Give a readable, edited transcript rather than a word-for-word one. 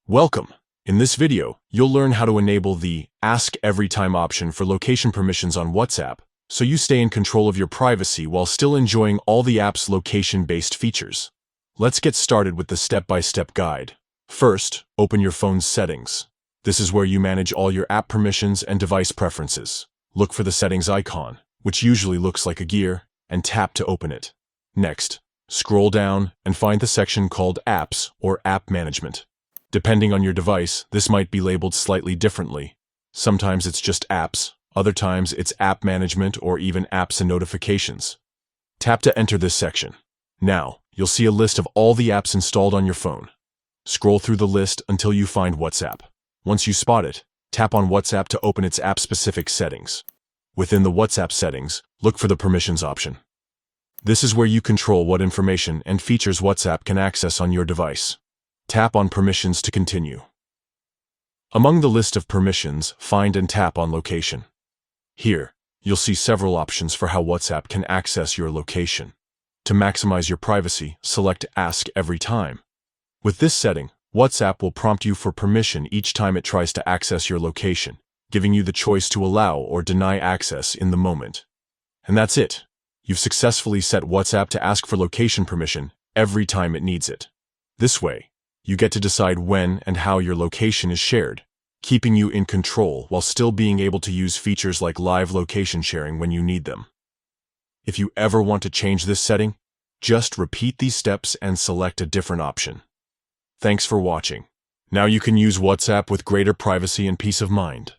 Welcome! In this video, you'll learn how to enable the Ask Every Time option for location permissions on WhatsApp, so you stay in control of your privacy while still enjoying all the app's location-based features. Let's get started with the step-by-step guide. First, open your phone's settings. This is where you manage all your app permissions and device preferences. Look for the settings icon, which usually looks like a gear, and tap to open it. Next, scroll down and find the section called Apps or App Management. Depending on your device, this might be labeled slightly differently. Sometimes it's just apps, other times it's app management or even apps and notifications. Tap to enter this section. Now, you'll see a list of all the apps installed on your phone. Scroll through the list until you find WhatsApp. Once you spot it, tap on WhatsApp to open its app-specific settings. Within the WhatsApp settings, look for the Permissions option. This is where you control what information and features WhatsApp can access on your device. Tap on Permissions to continue. Among the list of permissions, find and tap on Location. Here, you'll see several options for how WhatsApp can access your location. To maximize your privacy, select Ask Every Time. With this setting, WhatsApp will prompt you for permission each time it tries to access your location, giving you the choice to allow or deny access in the moment. And that's it. You've successfully set WhatsApp to ask for location permission every time it needs it. This way, you get to decide when and how your location is shared, keeping you in control while still being able to use features like live location sharing when you need them. If you ever want to change this setting, just repeat these steps and select a different option. Thanks for watching. Now you can use WhatsApp with greater privacy and peace of mind.